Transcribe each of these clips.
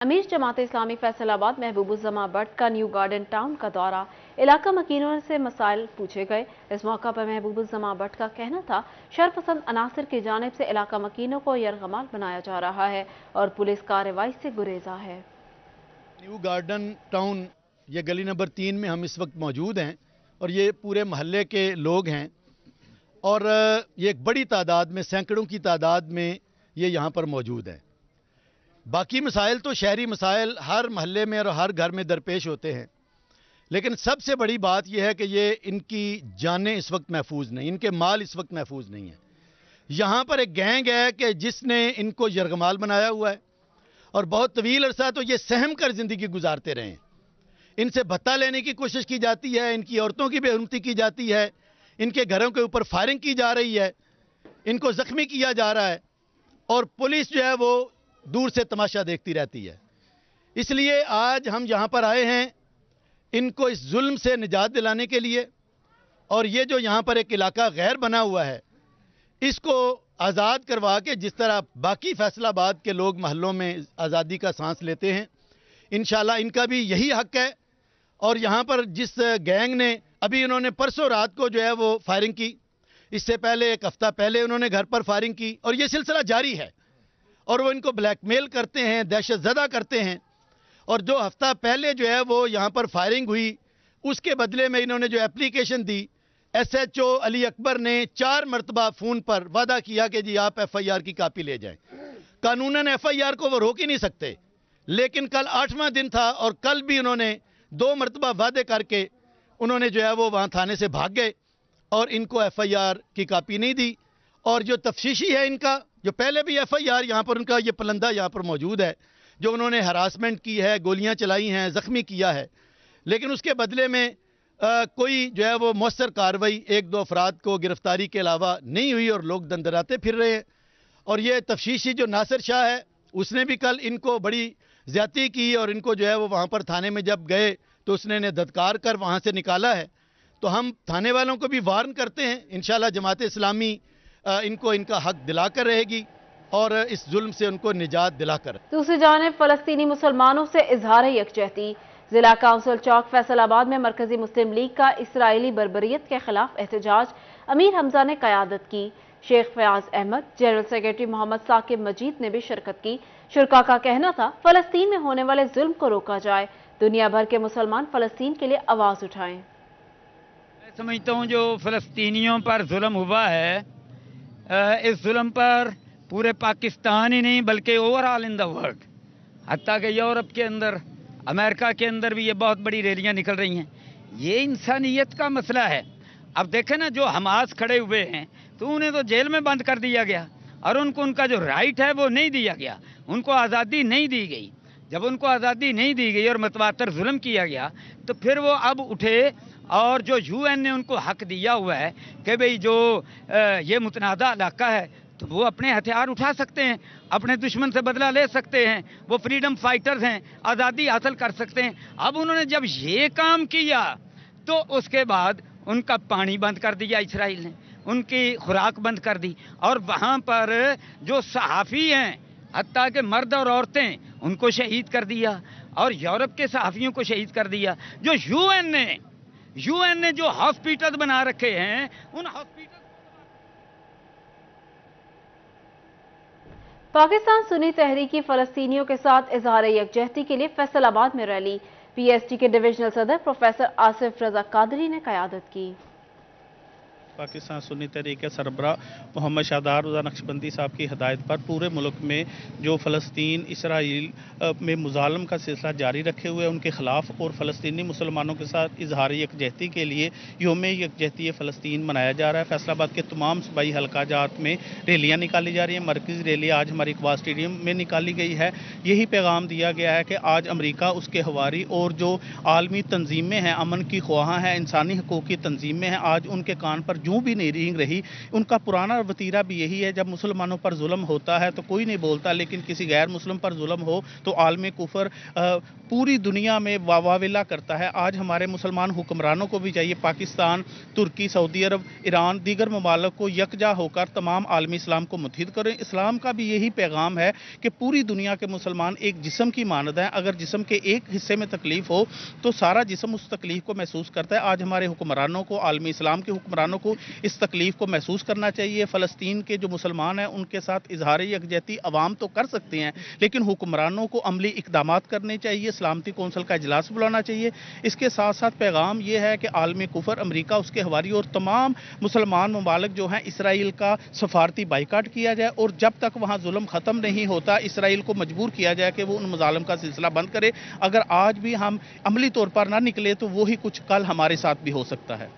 अमीर जमात इस्लामी फैसलाबाद महबूबुज़्ज़मा भट्ट का new garden town का दौरा, इलाका मकीनों से मसाइल पूछे गए। इस मौका पर महबूबुज़्ज़मा भट्ट का कहना था, शरपसंद अनासर की जानिब से इलाका मकीनों को यरगमाल बनाया जा रहा है और पुलिस कार्रवाई से गुरेजा है। न्यू गार्डन टाउन, ये गली नंबर 3 में हम इस वक्त मौजूद हैं और ये पूरे महल्ले के लोग हैं और ये एक बड़ी तादाद में, सैकड़ों की तादाद में ये यहाँ पर मौजूद हैं। बाकी मसाइल तो शहरी मसाइल हर महल्ले में और हर घर में दरपेश होते हैं, लेकिन सबसे बड़ी बात यह है कि ये इनकी जानें इस वक्त महफूज नहीं, इनके माल इस वक्त महफूज नहीं है। यहाँ पर एक गैंग है कि जिसने इनको यरगमाल बनाया हुआ है और बहुत तवील अरसा तो ये सहम कर जिंदगी गुजारते रहे हैं। इनसे भत्ता लेने की कोशिश की जाती है, इनकी औरतों की बेहुरमती की जाती है, इनके घरों के ऊपर फायरिंग की जा रही है, इनको जख्मी किया जा रहा है और पुलिस जो है वो दूर से तमाशा देखती रहती है। इसलिए आज हम यहाँ पर आए हैं इनको इस जुल्म से निजात दिलाने के लिए, और ये जो यहाँ पर एक इलाका गैर बना हुआ है इसको आज़ाद करवा के, जिस तरह बाकी फैसलाबाद के लोग महल्लों में आज़ादी का सांस लेते हैं, इंशाल्लाह इनका भी यही हक है। और यहाँ पर जिस गैंग ने अभी इन्होंने परसों रात को जो है वो फायरिंग की, इससे पहले एक हफ्ता पहले उन्होंने घर पर फायरिंग की और ये सिलसिला जारी है और वो इनको ब्लैकमेल करते हैं, दहशत ज़दा करते हैं। और जो हफ्ता पहले जो है वो यहाँ पर फायरिंग हुई, उसके बदले में इन्होंने जो एप्लीकेशन दी, SHO अली अकबर ने 4 मरतबा फ़ोन पर वादा किया कि जी आप FIR की कापी ले जाएं। कानूनन FIR को वो रोक ही नहीं सकते, लेकिन कल 8वां दिन था और कल भी उन्होंने 2 मरतबा वादे करके उन्होंने जो है वो वहाँ थाने से भाग गए और इनको FIR की कापी नहीं दी। और जो तफ्शीशी है इनका, जो पहले भी FIR यहाँ पर उनका ये पलंदा यहाँ पर मौजूद है, जो उन्होंने हरासमेंट की है, गोलियां चलाई हैं, जख्मी किया है, लेकिन उसके बदले में कोई जो है वो मौसर कार्रवाई 1-2 अफराद को गिरफ्तारी के अलावा नहीं हुई और लोग दंदराते फिर रहे हैं। और ये तफ्शीशी जो नासिर शाह है उसने भी कल इनको बड़ी ज्यादती की और इनको जो है वो वहाँ पर थाने में जब गए तो उसने इन्हें धत्कार कर वहाँ से निकाला है। तो हम थाने वालों को भी वार्न करते हैं, इंशाल्लाह जमात इस्लामी इनको इनका हक दिलाकर रहेगी और इस जुल्म से उनको निजात दिलाकर। दूसरी जानिब फलस्तीनी मुसलमानों से इजहार यकजहती, जिला काउंसिल चौक फैसलाबाद में मरकजी मुस्लिम लीग का इसराइली बर्बरियत के खिलाफ एहतजाज, अमीर हमजा ने क़यादत की। शेख फयाज अहमद, जनरल सेक्रेटरी मोहम्मद साकिब मजीद ने भी शिरकत की। शुरका का कहना था, फलस्तीन में होने वाले जुल्म को रोका जाए, दुनिया भर के मुसलमान फलस्तीन के लिए आवाज उठाएं। मैं समझता हूँ जो फलस्तीनियों पर जुल्म हुआ है, इस जुल्म पर पूरे पाकिस्तान ही नहीं बल्कि ओवरऑल इन द वर्ल्ड, हत्ता कि यूरोप के अंदर, अमेरिका के अंदर भी ये बहुत बड़ी रैलियां निकल रही हैं। ये इंसानियत का मसला है। अब देखें ना, जो हमास खड़े हुए हैं तो उन्हें तो जेल में बंद कर दिया गया और उनको उनका जो राइट है वो नहीं दिया गया, उनको आज़ादी नहीं दी गई। जब उनको आज़ादी नहीं दी गई और मतवातर जुल्म किया गया तो फिर वो अब उठे और जो UN ने उनको हक दिया हुआ है कि भाई जो ये मुतनादा इलाका है तो वो अपने हथियार उठा सकते हैं, अपने दुश्मन से बदला ले सकते हैं, वो फ्रीडम फाइटर्स हैं, आज़ादी हासिल कर सकते हैं। अब उन्होंने जब ये काम किया तो उसके बाद उनका पानी बंद कर दिया इसराइल ने, उनकी खुराक बंद कर दी और वहाँ पर जो सहाफ़ी हैं, हत्ता कि मर्द और औरतें, उनको शहीद कर दिया और यूरोप के सहाफ़ियों को शहीद कर दिया। जो UN ने जो हॉस्पिटल बना रखे हैं, उन हॉस्पिटल पाकिस्तान सुन्नी तहरीकी फलस्तीनियों के साथ इजहार यकजहती के लिए फैसलाबाद में रैली, PST के डिविजनल सदर प्रोफेसर आसिफ रजा कादरी ने क़यादत की। पाकिस्तान सुन्नी तहरीक के सरबराह मोहम्मद शाहदार रज़ा नक्शबंदी साहब की हदायत पर पूरे मुल्क में जो फ़लस्तीन इसराइल में मुज़ालम का सिलसिला जारी रखे हुए उनके ख़िलाफ़ और फ़लस्तीनी मुसलमानों के साथ इजहार यकजहती के लिए यौम यकजहती फ़लस्तीन मनाया जा रहा है। फैसलाबाद के तमाम सूबाई हल्काजात में रैलियाँ निकाली जा रही हैं। मरकज़ी रैली आज हमारी इकबाल स्टेडियम में निकाली गई है। यही पैगाम दिया गया है कि आज अमरीका, उसके हवारी और जो आलमी तंजीमें हैं, अमन की ख्वाहां हैं, इंसानी हकूक़ की तंजीमें हैं, आज उनके कान पर यूं भी नहीं रही। उनका पुराना वतीरा भी यही है, जब मुसलमानों पर जुल्म होता है तो कोई नहीं बोलता, लेकिन किसी गैर मुस्लिम पर जुल्म हो तो आलम कुफर पूरी दुनिया में वाविला करता है। आज हमारे मुसलमान हुक्मरानों को भी चाहिए पाकिस्तान, तुर्की, सऊदी अरब, ईरान, दीगर ममालिक को यकजा होकर तमाम आलमी इस्लाम को मुत्हिद करें। इस्लाम का भी यही पैगाम है कि पूरी दुनिया के मुसलमान एक जिस्म की मानद हैं। अगर जिस्म के एक हिस्से में तकलीफ हो तो सारा जिस्म उस तकलीफ को महसूस करता है। आज हमारे हुक्मरानों को, आलमी इस्लाम के हुक्मरानों को इस तकलीफ को महसूस करना चाहिए। फ़लस्तीन के जो मुसलमान हैं उनके साथ इजहार यकजहती अवाम तो कर सकते हैं, लेकिन हुक्मरानों को अमली इक़दामात करने चाहिए, सलामती कौंसल का इजलास बुलाना चाहिए। इसके साथ साथ पैगाम यह है कि आलमी कुफर, अमरीका, उसके हवारी और तमाम मुसलमान ममालिक जो हैं, इसराइल का सफारती बाइकाट किया जाए और जब तक वहाँ जुल्म ख़त्म नहीं होता इसराइल को मजबूर किया जाए कि वो उन मज़ालिम का सिलसिला बंद करे। अगर आज भी हम अमली तौर पर ना निकले तो वही कुछ कल हमारे साथ भी हो सकता है।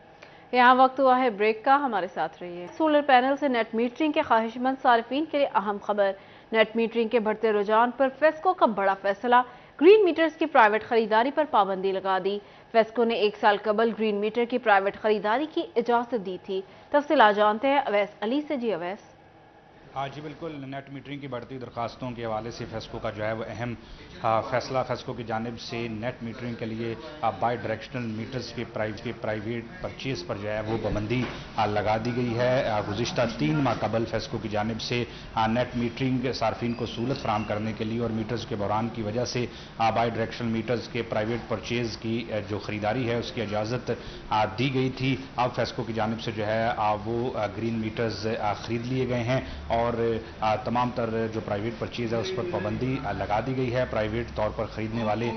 यहाँ वक्त हुआ है ब्रेक का, हमारे साथ रहिए। सोलर पैनल से नेट मीटरिंग के ख्वाहिशमंद सार्फिन के लिए अहम खबर। नेट मीटरिंग के बढ़ते रुझान पर फेस्को का बड़ा फैसला, ग्रीन मीटर्स की प्राइवेट खरीदारी पर पाबंदी लगा दी। फेस्को ने 1 साल कबल ग्रीन मीटर की प्राइवेट खरीदारी की इजाजत दी थी। तफसीलात जानते हैं अवैस अली से। जी अवैस। हाँ जी बिल्कुल, नेट मीटरिंग की बढ़ती दरखास्तों के हवाले से फेस्को का जो है वो अहम फैसला, फेस्को की जानिब से नेट मीटरिंग के लिए बाई डायरेक्शनल मीटर्स के प्राइवेट परचेज़ पर जो है वो पाबंदी लगा दी गई है। गुज़िश्ता 3 माह कबल फेस्को की जानिब से नेट मीटरिंग सार्फिन को सहूलत फराहम करने के लिए और मीटर्स के बहरान की वजह से बाई डायरेक्शनल मीटर्स के प्राइवेट परचेज़ की जो ख़रीदारी है उसकी इजाज़त दी गई थी। अब फेस्को की जानिब से जो है वो ग्रीन मीटर्स ख़रीद लिए गए हैं और तमाम तर जो प्राइवेट परचेज़ है उस पर पाबंदी लगा दी गई है। प्राइवेट तौर पर ख़रीदने वाले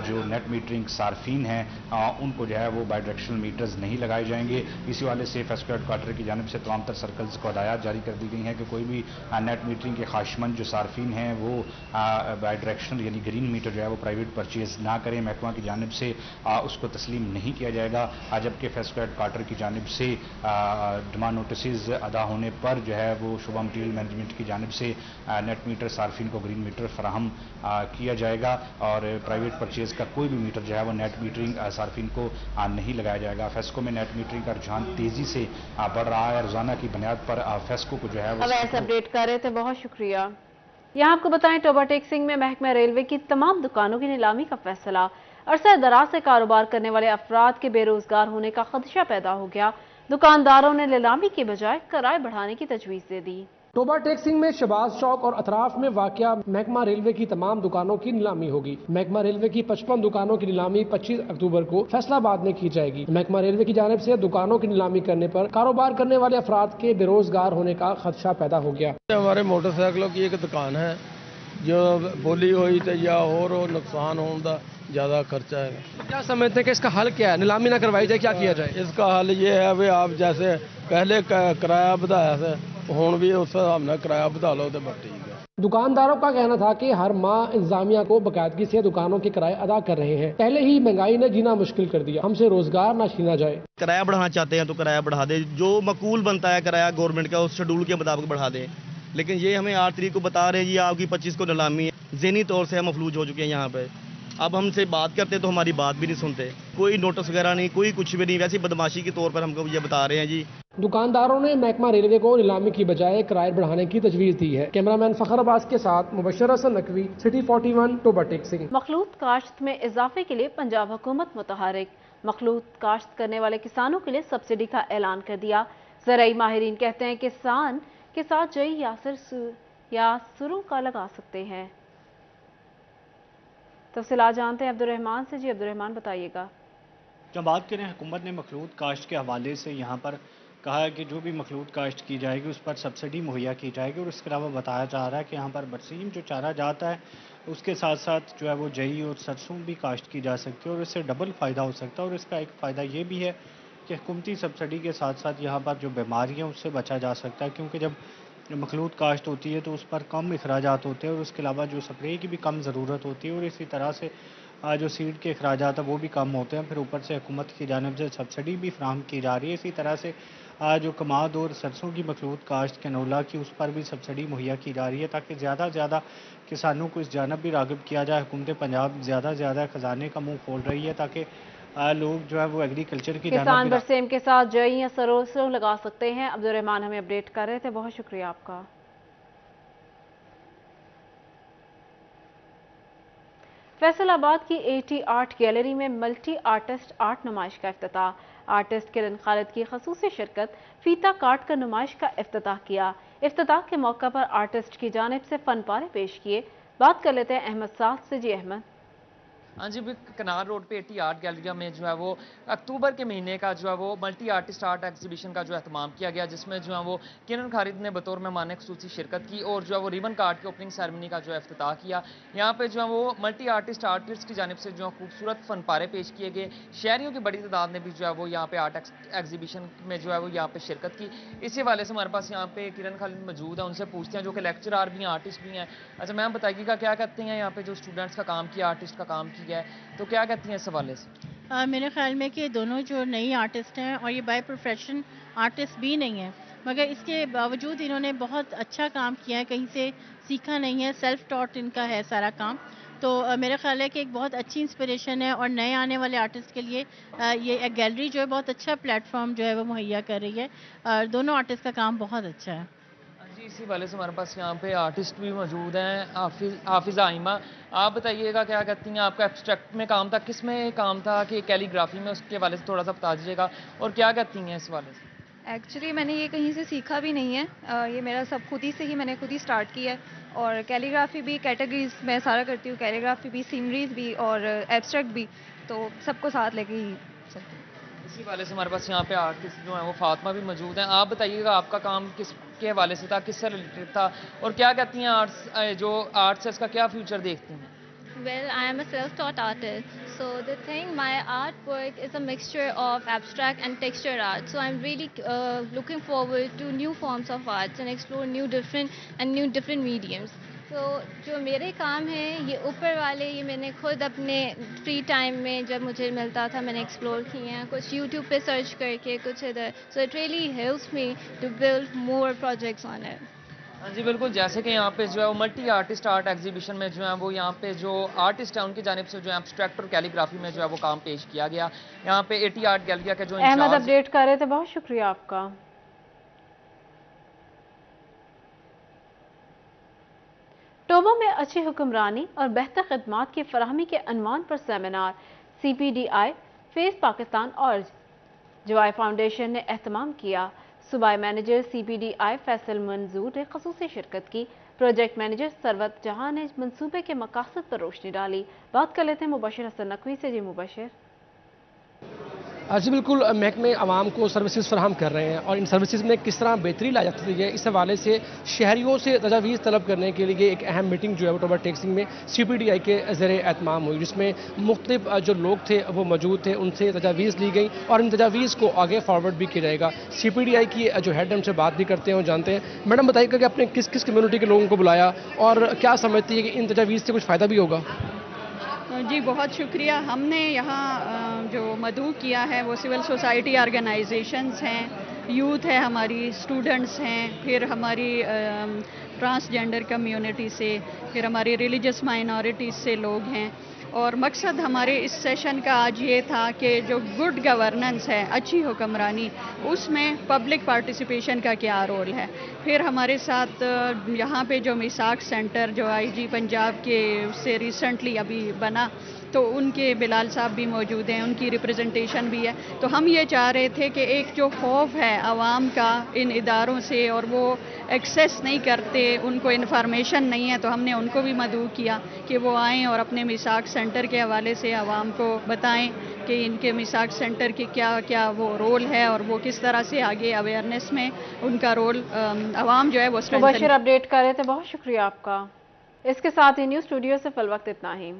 जो नेट मीटरिंग सार्फिन हैं उनको जो है वो बाई डायरेक्शनल मीटर्स नहीं लगाए जाएंगे। इसी वाले से फेस्को हेडक्वार्टर की जानिब से तमाम तर सर्कल्स को हदायत जारी कर दी गई हैं कि कोई भी नेट मीटरिंग के ख्वाहिशमंद जो सार्फिन हैं वो बाई डायरेक्शनल यानी ग्रीन मीटर जो है वो प्राइवेट परचेज़ ना करें। महकमा की जानिब से उसको तस्लीम नहीं किया जाएगा, जबकि फेस्को हेडक्वार्टर की जानिब से डिमांड नोटिस अदा होने पर जो है वो शुबा मटीरियल मैनेजमेंट की जानिब से नेट मीटर सार्फिन को ग्रीन मीटर फराहम किया जाएगा और प्राइवेट परचेज़ का कोई भी मीटर जो है वो नेट मीटरिंग सार्फिन को नहीं लगाया जाएगा। फेस्को में नेट मीटरिंग का रुझान तेज़ी से बढ़ रहा है। रोजाना की बुनियाद पर फेस्को को जो है वो अपडेट कर रहे थे, बहुत शुक्रिया। यहाँ आपको बताएं टोबा टेक्सिंग में महकमा रेलवे की तमाम दुकानों की नीलामी का फैसला। अरसे दराज से कारोबार करने वाले अफराद के बेरोजगार होने का खदशा पैदा हो गया। दुकानदारों ने नीलामी के बजाय किराए बढ़ाने की तजवीज़ दे दी। टोबा टेक्सिंग में शहबाज चौक और अतराफ में वाक़या महकमा रेलवे की तमाम दुकानों की नीलामी होगी। महकमा रेलवे की 55 दुकानों की नीलामी 25 अक्टूबर को फैसलाबाद में की जाएगी। महकमा रेलवे की जानिब से दुकानों की नीलामी करने पर कारोबार करने वाले अफराद के बेरोजगार होने का खदशा पैदा हो गया। हमारे मोटरसाइकिलों की एक दुकान है जो बोली हुई तो या और नुकसान होने का ज़्यादा खर्चा है। क्या समझते हैं कि इसका हल क्या है? नीलामी ना करवाई जाए, क्या किया जाए? इसका हल ये है भी आप जैसे पहले किराया बढ़ाया से हुण भी उस हिसाब नाल किराया बढ़ा लो तो बस ठीक है। दुकानदारों का कहना था कि हर माह इंतजामिया को बाकायदगी से दुकानों के किराए अदा कर रहे हैं। पहले ही महंगाई ने जीना मुश्किल कर दिया, हमसे रोजगार ना छीना जाए। किराया बढ़ाना चाहते हैं तो किराया बढ़ा दे, जो मकूल बनता है किराया गवर्नमेंट का उस शेड्यूल के मुताबिक बढ़ा दे। लेकिन ये हमें 8 तारीख को बता रहे हैं जी आपकी 25 को नीलामी है। ज़हनी तौर से हम मफलूज हो चुके हैं यहाँ पे। अब हमसे बात करते तो हमारी बात भी नहीं सुनते, कोई नोटिस वगैरह नहीं, कोई कुछ भी नहीं, वैसे बदमाशी के तौर पर हमको ये बता रहे हैं जी। दुकानदारों ने महकमा रेलवे को नीलामी की बजाय किराए बढ़ाने की तजवीज़ दी है। कैमरामैन फखर अब्बास के साथ मुबशर हसन नकवी, सिटी 41, टोबा टेक्सिंग। मखलूत काश्त में इजाफे के लिए पंजाब हुकूमत मुतहरिक। मखलूत काश्त करने वाले किसानों के लिए सब्सिडी का ऐलान कर दिया। ज़राई माहिरीन कहते हैं किसान के साथ जई या सुरों का लगा सकते हैं। तफसीलात जानते हैं अब्दुर्रहमान से। जी अब्दुर्रहमान बताइएगा। जब बात करें हुकूमत ने मखलूत काश्त के हवाले से यहाँ पर कहा है कि जो भी मखलूत काश्त की जाएगी उस पर सब्सिडी मुहैया की जाएगी और इसके अलावा बताया जा रहा है कि यहाँ पर बरसीम जो चारा जाता है उसके साथ साथ जो है वो जई और सरसों भी काश्त की जा सकती है और इससे डबल फ़ायदा हो सकता है। और इसका एक फ़ायदा ये भी है कि हुकूमती सब्सिडी के साथ साथ यहाँ पर जो बीमारियाँ उससे बचा जा सकता है, क्योंकि जब मखलूत काश्त होती है तो उस पर कम अखराजात होते हैं और उसके अलावा जो स्प्रे की भी कम ज़रूरत होती है और इसी तरह से जो सीड के अखराजात है वो भी कम होते हैं। फिर ऊपर से हुकूमत की जानिब से सब्सिडी भी फ्राहम की जा रही है। इसी तरह से जो कमाद और सरसों की मखलूत काश्त कैनोला की उस पर भी सब्सिडी मुहैया की जा रही है ताकि ज़्यादा से ज़्यादा किसानों को इस जानब भी राग़िब किया जाए। हुकूमत पंजाब ज़्यादा से ज़्यादा ख़जाने का मुँह खोल रही है ताकि लोग जो है वो एग्रीकल्चर की किसान बरसेम के साथ जई या सरसों लगा सकते हैं। अब्दुर्रहमान हमें अपडेट कर रहे थे, बहुत शुक्रिया आपका। फैसलाबाद की एटी आर्ट गैलरी में मल्टी आर्टिस्ट आर्ट नुमाइश का इफ्तिताह। आर्टिस्ट किरण खालिद की खसूसी शिरकत फीता काट कर नुमाइश का इफ्तिताह किया। इफ्तिताह के मौका पर आर्टिस्ट की जानिब से फन पारे पेश किए। बात कर लेते हैं अहमद साथ से। जी अहमद। हाँ जी, कनार रोड पे एटी आर्ट गैलरी में जो है वो अक्टूबर के महीने का जो है वो मल्टी आर्टिस्ट आर्ट एग्जीबिशन का जो एहतमाम किया गया, जिसमें जो है वो किरण खालिद ने बतौर मेहमान खुसूसी शिरकत की और जो है वो रिबन काट के ओपनिंग सेरेमनी का जो है इफ्तिताह किया। यहाँ पे जो है वो मल्टी आर्टिस्ट आर्टिस्ट की जानिब से जो है खूबसूरत फन पारे पेश किए गए। शहरियों की बड़ी तादाद ने भी जो है वो यहाँ पे आर्ट एग्जीबिशन में जो है वो यहाँ पे शिरकत की। इसी हवाले से हमारे पास यहाँ पे किरण खालिद मौजूद है, उनसे पूछते हैं, जो कि लेक्चरार भी हैं, आर्टिस्ट भी हैं। अच्छा मैम बताइएगा, क्या कहते हैं यहाँ पे जो स्टूडेंट्स का काम किया, आर्टिस्ट का काम किया है, तो क्या कहती हैं इस हवाले से? मेरे ख्याल में कि दोनों जो नई आर्टिस्ट हैं और ये बाय प्रोफेशन आर्टिस्ट भी नहीं है, मगर इसके बावजूद इन्होंने बहुत अच्छा काम किया है, कहीं से सीखा नहीं है, सेल्फ टॉट इनका है सारा काम। तो मेरा ख्याल है कि एक बहुत अच्छी इंस्पिरेशन है और नए आने वाले आर्टिस्ट के लिए ये एक गैलरी जो है बहुत अच्छा प्लेटफॉर्म जो है वो मुहैया कर रही है और दोनों आर्टिस्ट का काम बहुत अच्छा है। जी, इसी वाले से हमारे पास यहाँ पे आर्टिस्ट भी मौजूद हैं। हाफिज़ा आइमा, आप बताइएगा क्या कहती हैं, आपका एब्स्ट्रैक्ट में काम था, किस में काम था कि कैलीग्राफी में, उसके वाले से थोड़ा सा बता दीजिएगा और क्या कहती हैं इस वाले से? एक्चुअली मैंने ये कहीं से सीखा भी नहीं है, ये मेरा सब खुद ही से ही मैंने खुद ही स्टार्ट किया है। और कैलीग्राफी भी कैटेगरीज मैं सारा करती हूँ, कैलीग्राफी भी, सीनरीज भी और एब्स्ट्रैक्ट भी, तो सबको साथ लेके ही चलती हूँ। इसी वाले से हमारे पास यहाँ पे आर्टिस्ट जो हैं वो फातिमा भी मौजूद हैं। आप बताइएगा आपका काम किस के हवाले से था, किससे रिलेटेड था और क्या कहती हैं आर्ट्स जो आर्ट्स है इसका क्या फ्यूचर देखती हैं? Well, I am a self-taught artist. So the thing, my artwork is a mixture of abstract and texture art. So I'm really looking forward to new forms of arts and explore new different mediums. तो जो मेरे काम हैं ये ऊपर वाले, ये मैंने खुद अपने फ्री टाइम में जब मुझे मिलता था मैंने एक्सप्लोर किए हैं, कुछ यूट्यूब पे सर्च करके, कुछ इधर। So it really helps me to build more projects on it. हाँ जी बिल्कुल, जैसे कि यहाँ पे जो है वो मल्टी आर्टिस्ट आर्ट एग्जीबिशन में जो है वो यहाँ पे जो आर्टिस्ट है उनकी जानिब से जो है एब्स्ट्रैक्ट और कैलीग्राफी में जो है वो काम पेश किया गया। यहाँ पे एटी आर्ट गैलरी के जो अहमद अपडेट कर रहे थे, बहुत शुक्रिया आपका। टोबा में अच्छी हुक्मरानी और बेहतर खदमात की फराहमी के अनवान पर सेमिनार CPDI, फेस पाकिस्तान और जवाई फाउंडेशन ने एहतमाम किया। सूबाई मैनेजर CPDI फैसल मंजूर ने खसूसी शिरकत की। प्रोजेक्ट मैनेजर सरवत जहां ने मंसूबे के मकासद पर रोशनी डाली। बात कर लेते हैं मुबशिर हसन नकवी से। जी मुबशिर। जी बिल्कुल, महकमे आवाम को सर्विसेज फराहम कर रहे हैं और इन सर्विसेज में किस तरह बेहतरी ला जाती है, इस हवाले से शहरियों से तजावीज़ तलब करने के लिए एक अहम मीटिंग जो है वो टोबा टेक्सिंग में CPDI के ज़रिए एहतमाम हुई, जिसमें मुख्तलिफ जो लोग थे वो मौजूद थे, उनसे तजावीज़ ली गई और इन तजावीज़ को आगे फॉरवर्ड भी किया जाएगा। CPDI की जो हेड है उनसे बात भी करते हैं और जानते हैं। मैडम बताइएगा कि आपने किस किस कम्युनिटी के लोगों को बुलाया और क्या समझती है कि इन तजावीज़ से कुछ फ़ायदा भी होगा? जी बहुत शुक्रिया। हमने यहाँ जो मदऊ किया है वो सिविल सोसाइटी ऑर्गेनाइजेशंस हैं, यूथ है हमारी, स्टूडेंट्स हैं, फिर हमारी ट्रांसजेंडर कम्युनिटी से, फिर हमारी रिलीजियस माइनॉरिटीज़ से लोग हैं। और मकसद हमारे इस सेशन का आज ये था कि जो गुड गवर्नेंस है, अच्छी हुक्मरानी, उसमें पब्लिक पार्टिसिपेशन का क्या रोल है। फिर हमारे साथ यहाँ पे जो मिसाक सेंटर जो IG पंजाब के उससे रिसेंटली अभी बना, तो उनके बिलाल साहब भी मौजूद हैं, उनकी रिप्रेजेंटेशन भी है। तो हम ये चाह रहे थे कि एक जो खौफ है आवाम का इन इदारों से और वो एक्सेस नहीं करते, उनको इन्फॉर्मेशन नहीं है, तो हमने उनको भी मदऊ किया कि वो आएँ और अपने मिसाक सेंटर के हवाले से आवाम को बताएं कि इनके मिसाक सेंटर की क्या क्या वो रोल है और वो किस तरह से आगे अवेयरनेस में उनका रोल आवाम जो है वो मुबशिर अपडेट कर रहे थे, बहुत शुक्रिया आपका। इसके साथ ही न्यूज़ स्टूडियो से फिल वक्त इतना ही।